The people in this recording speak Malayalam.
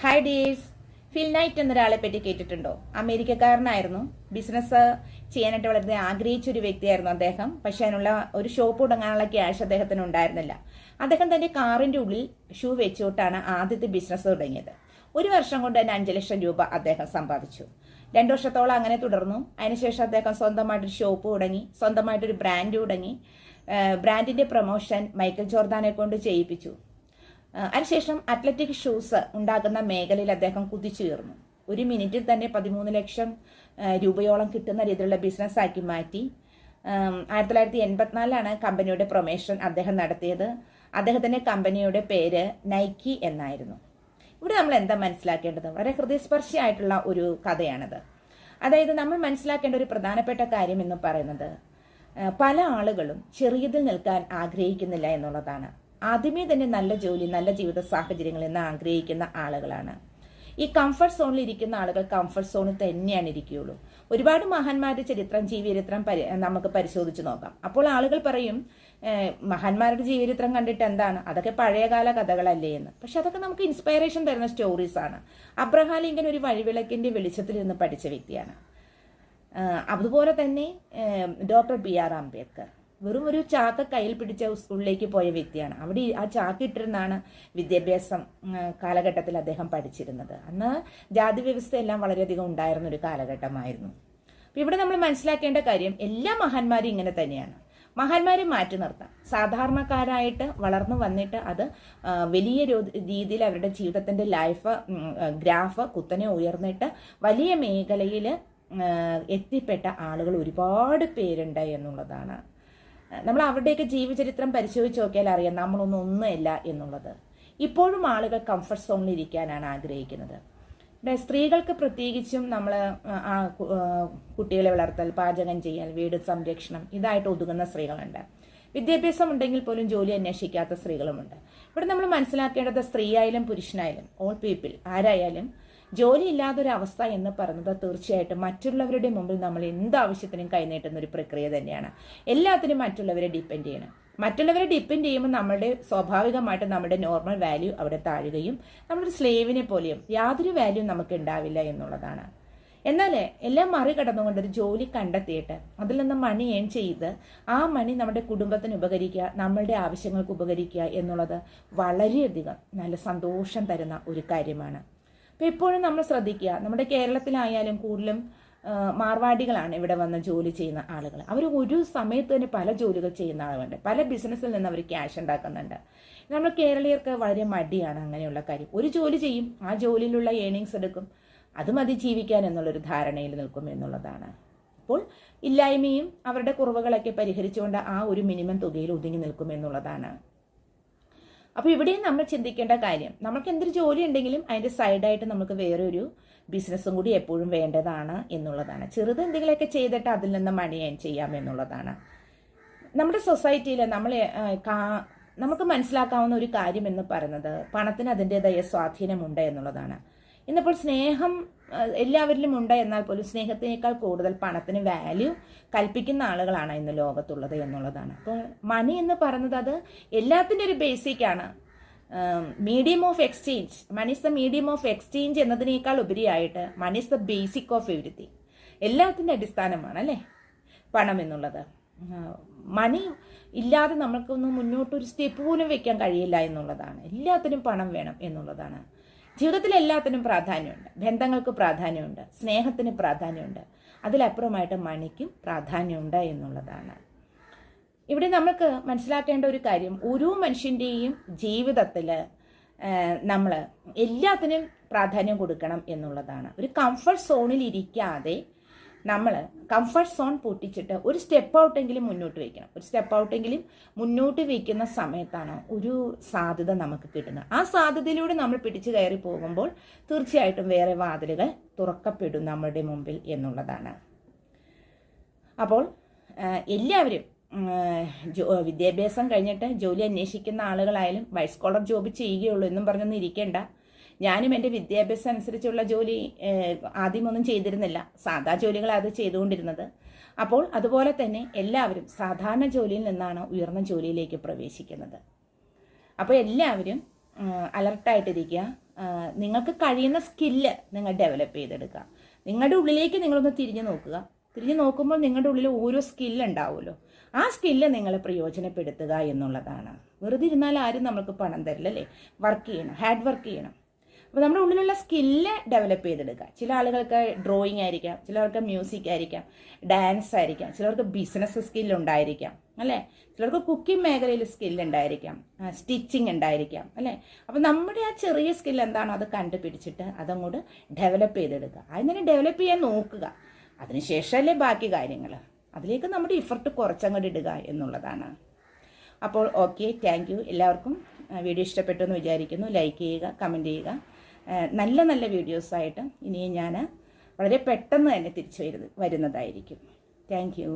ഹായ് ഡീസ്. ഫിൽ നൈറ്റ് എന്നൊരാളെ പറ്റി കേട്ടിട്ടുണ്ടോ? അമേരിക്കക്കാരനായിരുന്നു. ബിസിനസ് ചെയ്യാനായിട്ട് വളരെ ആഗ്രഹിച്ച ഒരു വ്യക്തിയായിരുന്നു അദ്ദേഹം. പക്ഷെ അതിനുള്ള ഒരു ഷോപ്പ് തുടങ്ങാനുള്ള ക്യാഷ് അദ്ദേഹത്തിന് ഉണ്ടായിരുന്നില്ല. അദ്ദേഹം തന്റെ കാറിന്റെ ഉള്ളിൽ ഷൂ വെച്ചുകൊണ്ടാണ് ആദ്യത്തെ ബിസിനസ് തുടങ്ങിയത്. ഒരു വർഷം കൊണ്ട് തന്നെ 5 ലക്ഷം രൂപ അദ്ദേഹം സമ്പാദിച്ചു. 2 വർഷത്തോളം അങ്ങനെ തുടർന്നു. അതിനുശേഷം അദ്ദേഹം സ്വന്തമായിട്ടൊരു ഷോപ്പ് തുടങ്ങി, സ്വന്തമായിട്ടൊരു ബ്രാൻഡ് തുടങ്ങി. ബ്രാൻഡിന്റെ പ്രൊമോഷൻ മൈക്കൽ ജോർദാനെ കൊണ്ട് ചെയ്യിപ്പിച്ചു. അതിനുശേഷം അത്ലറ്റിക് ഷൂസ് ഉണ്ടാക്കുന്ന മേഖലയിൽ അദ്ദേഹം കുതിച്ചുയർന്നു. ഒരു മിനിറ്റിൽ തന്നെ 13 ലക്ഷം രൂപയോളം കിട്ടുന്ന രീതിയിലുള്ള ബിസിനസ് ആക്കി മാറ്റി. 1984 കമ്പനിയുടെ പ്രൊമോഷൻ അദ്ദേഹം നടത്തിയത്. അദ്ദേഹത്തിന്റെ കമ്പനിയുടെ പേര് നൈക്കി എന്നായിരുന്നു. ഇവിടെ നമ്മൾ എന്താ മനസ്സിലാക്കേണ്ടത്? വളരെ ഹൃദയസ്പർശിയായിട്ടുള്ള ഒരു കഥയാണിത്. അതായത് നമ്മൾ മനസ്സിലാക്കേണ്ട ഒരു പ്രധാനപ്പെട്ട കാര്യം എന്ന് പറയുന്നത്, പല ആളുകളും ചെറിയതിൽ നിൽക്കാൻ ആഗ്രഹിക്കുന്നില്ല എന്നുള്ളതാണ്. ആദ്യമേ തന്നെ നല്ല ജോലി, നല്ല ജീവിത സാഹചര്യങ്ങൾ എന്ന് ആഗ്രഹിക്കുന്ന ആളുകളാണ്. ഈ കംഫർട്ട് സോണിൽ ഇരിക്കുന്ന ആളുകൾ കംഫർട്ട് സോണിൽ തന്നെയാണ് ഇരിക്കുകയുള്ളൂ. ഒരുപാട് മഹാന്മാരുടെ ജീവചരിത്രം നമുക്ക് പരിശോധിച്ച് നോക്കാം. അപ്പോൾ ആളുകൾ പറയും, മഹാന്മാരുടെ ജീവചരിത്രം കണ്ടിട്ട് എന്താണ്, അതൊക്കെ പഴയകാല കഥകളല്ലേ എന്ന്. പക്ഷെ അതൊക്കെ നമുക്ക് ഇൻസ്പയറേഷൻ തരുന്ന സ്റ്റോറീസ് ആണ്. അബ്രഹാം ലിങ്കൻ ഒരു വഴിവിളക്കിന്റെ വെളിച്ചത്തിൽ നിന്ന് പഠിച്ച വ്യക്തിയാണ്. അതുപോലെ തന്നെ ഡോക്ടർ BR അംബേദ്കർ വെറും ഒരു ചാക്ക കയ്യിൽ പിടിച്ച സ്കൂളിലേക്ക് പോയ വ്യക്തിയാണ്. അവിടെ ആ ചാക്ക് ഇട്ടിരുന്നാണ് വിദ്യാഭ്യാസം കാലഘട്ടത്തിൽ അദ്ദേഹം പഠിച്ചിരുന്നത്. അന്ന് ജാതി വ്യവസ്ഥ എല്ലാം വളരെയധികം ഉണ്ടായിരുന്ന ഒരു കാലഘട്ടമായിരുന്നു. അപ്പം ഇവിടെ നമ്മൾ മനസ്സിലാക്കേണ്ട കാര്യം, എല്ലാ മഹാന്മാരും ഇങ്ങനെ തന്നെയാണ്. മഹാന്മാരെ മാറ്റി നിർത്താം. സാധാരണക്കാരായിട്ട് വളർന്നു വന്നിട്ട് അത് വലിയ രീതിയിൽ അവരുടെ ജീവിതത്തിന്റെ ഗ്രാഫ് കുത്തനെ ഉയർന്നിട്ട് വലിയ മേഖലയിൽ എത്തിപ്പെട്ട ആളുകൾ ഒരുപാട് പേരുണ്ട് എന്നുള്ളതാണ്. നമ്മൾ അവരുടെയൊക്കെ ജീവചരിത്രം പരിശോധിച്ച് നോക്കിയാൽ അറിയാം നമ്മളൊന്നുമില്ല എന്നുള്ളത്. ഇപ്പോഴും ആളുകൾ കംഫർട്ട് സോണിൽ ഇരിക്കാനാണ് ആഗ്രഹിക്കുന്നത്. സ്ത്രീകൾക്ക് പ്രത്യേകിച്ചും നമ്മൾ കുട്ടികളെ വളർത്തൽ, പാചകം ചെയ്യൽ, വീട് സംരക്ഷണം ഇതായിട്ട് ഒതുങ്ങുന്ന സ്ത്രീകളുണ്ട്. വിദ്യാഭ്യാസം ഉണ്ടെങ്കിൽ പോലും ജോലി അന്വേഷിക്കാത്ത സ്ത്രീകളുമുണ്ട്. ഇവിടെ നമ്മൾ മനസ്സിലാക്കേണ്ടത്, സ്ത്രീയായാലും പുരുഷനായാലും ഓൾ പീപ്പിൾ ആരായാലും ജോലി ഇല്ലാത്തൊരവസ്ഥ എന്ന് പറയുന്നത് തീർച്ചയായിട്ടും മറ്റുള്ളവരുടെ മുമ്പിൽ നമ്മൾ എന്താവശ്യത്തിനും കൈനീട്ടുന്ന ഒരു പ്രക്രിയ തന്നെയാണ്. എല്ലാത്തിനും മറ്റുള്ളവരെ ഡിപ്പെൻഡ് ചെയ്യണം. മറ്റുള്ളവരെ ഡിപ്പെൻഡ് ചെയ്യുമ്പോൾ നമ്മളുടെ സ്വാഭാവികമായിട്ട് നമ്മുടെ നോർമൽ വാല്യൂ അവിടെ താഴുകയും നമ്മളൊരു സ്ലേവിനെ പോലെയും യാതൊരു വാല്യൂ നമുക്ക് ഉണ്ടാവില്ല എന്നുള്ളതാണ്. എന്നാൽ എല്ലാം മറികടന്നുകൊണ്ട് ഒരു ജോലി കണ്ടെത്തിയിട്ട് അതിൽ നിന്ന് മണി ഏൺ ചെയ്ത് ആ മണി നമ്മുടെ കുടുംബത്തിന് ഉപകരിക്കുക, നമ്മളുടെ ആവശ്യങ്ങൾക്ക് ഉപകരിക്കുക എന്നുള്ളത് വളരെയധികം നല്ല സന്തോഷം തരുന്ന ഒരു കാര്യമാണ്. അപ്പോൾ എപ്പോഴും നമ്മൾ ശ്രദ്ധിക്കുക, നമ്മുടെ കേരളത്തിലായാലും കൂടുതലും മാർവാടികളാണ് ഇവിടെ വന്ന് ജോലി ചെയ്യുന്ന ആളുകൾ. അവർ ഒരു സമയത്ത് തന്നെ പല ജോലികൾ ചെയ്യുന്ന ആളുകളുണ്ട്. പല ബിസിനസ്സിൽ നിന്ന് അവർ ക്യാഷ് ഉണ്ടാക്കുന്നുണ്ട്. നമ്മൾ കേരളീയർക്ക് വളരെ മടിയാണ് അങ്ങനെയുള്ള കാര്യം. ഒരു ജോലി ചെയ്യും, ആ ജോലിയിലുള്ള ഏണിങ്സ് എടുക്കും, അത് മതി ജീവിക്കാൻ എന്നുള്ളൊരു ധാരണയിൽ നിൽക്കും എന്നുള്ളതാണ്. അപ്പോൾ ഇല്ലായ്മയും അവരുടെ കുറവുകളൊക്കെ പരിഹരിച്ചുകൊണ്ട് ആ ഒരു മിനിമം തുകയിൽ ഒതുങ്ങി നിൽക്കും എന്നുള്ളതാണ്. അപ്പോൾ ഇവിടെയും നമ്മൾ ചിന്തിക്കേണ്ട കാര്യം, നമുക്ക് എന്തൊരു ജോലി ഉണ്ടെങ്കിലും അതിൻ്റെ സൈഡായിട്ട് നമുക്ക് വേറെ ഒരു ബിസിനസ്സും കൂടി എപ്പോഴും വേണ്ടതാണ് എന്നുള്ളതാണ്. ചെറുത് എന്തെങ്കിലുമൊക്കെ ചെയ്തിട്ട് അതിൽ നിന്ന് മണി ഏൺ ചെയ്യാം എന്നുള്ളതാണ്. നമ്മുടെ സൊസൈറ്റിയിൽ നമുക്ക് മനസ്സിലാക്കാവുന്ന ഒരു കാര്യം എന്ന് പറയുന്നത്, പണത്തിന് അതിൻ്റെതായ സ്വാധീനമുണ്ട് എന്നുള്ളതാണ്. ഇന്നിപ്പോൾ സ്നേഹം എല്ലാവരിലും ഉണ്ട്, എന്നാൽ പോലും സ്നേഹത്തിനേക്കാൾ കൂടുതൽ പണത്തിന് വാല്യൂ കൽപ്പിക്കുന്ന ആളുകളാണ് ഇന്ന് ലോകത്തുള്ളത് എന്നുള്ളതാണ്. അപ്പോൾ മണി എന്ന് പറയുന്നത് അത് എല്ലാത്തിൻ്റെ ഒരു ബേസിക്കാണ്. Medium of exchange, money is the medium of exchange എന്നതിനേക്കാൾ ഉപരിയായിട്ട് money is the basic of everything. എല്ലാത്തിൻ്റെ അടിസ്ഥാനമാണ് അല്ലേ പണം എന്നുള്ളത്. മണി ഇല്ലാതെ നമുക്കൊന്നും മുന്നോട്ടൊരു സ്റ്റെപ്പ് പോലും വെക്കാൻ കഴിയില്ല എന്നുള്ളതാണ്. എല്ലാത്തിനും പണം വേണം എന്നുള്ളതാണ്. ജീവിതത്തിൽ എല്ലാത്തിനും പ്രാധാന്യമുണ്ട്. ബന്ധങ്ങൾക്ക് പ്രാധാന്യമുണ്ട്, സ്നേഹത്തിന് പ്രാധാന്യമുണ്ട്, അതിലപ്പുറമായിട്ട് മണിക്കും പ്രാധാന്യമുണ്ട് എന്നുള്ളതാണ്. ഇവിടെ നമുക്ക് മനസ്സിലാക്കേണ്ട ഒരു കാര്യം, ഓരോ മനുഷ്യൻ്റെയും ജീവിതത്തിൽ നമ്മൾ എല്ലാത്തിനും പ്രാധാന്യം കൊടുക്കണം എന്നുള്ളതാണ്. ഒരു കംഫർട്ട് സോണിൽ ഇരിക്കാതെ നമ്മൾ കംഫർട്ട് സോൺ പൊട്ടിച്ചിട്ട് ഒരു സ്റ്റെപ്പ് ഔട്ടെങ്കിലും മുന്നോട്ട് വയ്ക്കണം. ഒരു സ്റ്റെപ്പ് ഔട്ടെങ്കിലും മുന്നോട്ട് വയ്ക്കുന്ന സമയത്താണ് ഒരു സാധ്യത നമുക്ക് കിട്ടുന്നത്. ആ സാധ്യതയിലൂടെ നമ്മൾ പിടിച്ചു കയറി പോകുമ്പോൾ തീർച്ചയായിട്ടും വേറെ വാതിലുകൾ തുറക്കപ്പെടും നമ്മുടെ മുമ്പിൽ എന്നുള്ളതാണ്. അപ്പോൾ എല്ലാവരും വിദ്യാഭ്യാസം കഴിഞ്ഞിട്ട് ജോലി അന്വേഷിക്കുന്ന ആളുകളായാലും വൈറ്റ് കോളർ ജോബ് ചെയ്യുകയുള്ളൂ എന്നും പറഞ്ഞൊന്നും ഇരിക്കേണ്ട. ഞാനും എൻ്റെ വിദ്യാഭ്യാസം അനുസരിച്ചുള്ള ജോലി ആദ്യമൊന്നും ചെയ്തിരുന്നില്ല, സാധാ ജോലികളാണ് അത് ചെയ്തുകൊണ്ടിരുന്നത്. അപ്പോൾ അതുപോലെ തന്നെ എല്ലാവരും സാധാരണ ജോലിയിൽ നിന്നാണ് ഉയർന്ന ജോലിയിലേക്ക് പ്രവേശിക്കുന്നത്. അപ്പോൾ എല്ലാവരും അലർട്ടായിട്ടിരിക്കുക. നിങ്ങൾക്ക് കഴിയുന്ന സ്കില്ല് നിങ്ങൾ ഡെവലപ്പ് ചെയ്തെടുക്കുക. നിങ്ങളുടെ ഉള്ളിലേക്ക് നിങ്ങളൊന്ന് തിരിഞ്ഞു നോക്കുക. തിരിഞ്ഞു നോക്കുമ്പോൾ നിങ്ങളുടെ ഉള്ളിൽ ഓരോ സ്കില്ല് ഉണ്ടാവുമല്ലോ. ആ സ്കില്ല് നിങ്ങൾ പ്രയോജനപ്പെടുത്തുക എന്നുള്ളതാണ്. വെറുതെ ഇരുന്നാൽ ആരും നമുക്ക് പണം തരില്ല അല്ലേ? വർക്ക് ചെയ്യണം, ഹാർഡ് വർക്ക് ചെയ്യണം. അപ്പോൾ നമ്മുടെ ഉള്ളിലുള്ള സ്കില്ല് ഡെവലപ്പ് ചെയ്തെടുക്കുക. ചില ആളുകൾക്ക് ഡ്രോയിങ് ആയിരിക്കാം, ചിലർക്ക് മ്യൂസിക് ആയിരിക്കാം, ഡാൻസ് ആയിരിക്കാം, ചിലർക്ക് ബിസിനസ് സ്കില്ലുണ്ടായിരിക്കാം അല്ലേ? ചിലർക്ക് കുക്കിംഗ് മേഖലയിൽ സ്കില്ലുണ്ടായിരിക്കാം, സ്റ്റിച്ചിങ് ഉണ്ടായിരിക്കാം അല്ലേ? അപ്പോൾ നമ്മുടെ ആ ചെറിയ സ്കില്ല് എന്താണോ അത് കണ്ടുപിടിച്ചിട്ട് അതങ്ങോട്ട് ഡെവലപ്പ് ചെയ്തെടുക്കുക. അതിനെ ഡെവലപ്പ് ചെയ്യാൻ നോക്കുക. അതിനുശേഷമല്ലേ ബാക്കി കാര്യങ്ങൾ. അതിലേക്ക് നമ്മുടെ ഇഫർട്ട് കുറച്ചങ്ങോട്ട് ഇടുക എന്നുള്ളതാണ്. അപ്പോൾ ഓക്കെ, താങ്ക് യു. എല്ലാവർക്കും വീഡിയോ ഇഷ്ടപ്പെട്ടു എന്ന് വിചാരിക്കുന്നു. ലൈക്ക് ചെയ്യുക, കമൻറ്റ് ചെയ്യുക. നല്ല നല്ല വീഡിയോസായിട്ട് ഇനിയും ഞാൻ വളരെ പെട്ടെന്ന് തന്നെ തിരിച്ചു വരുന്നതായിരിക്കും. Thank you.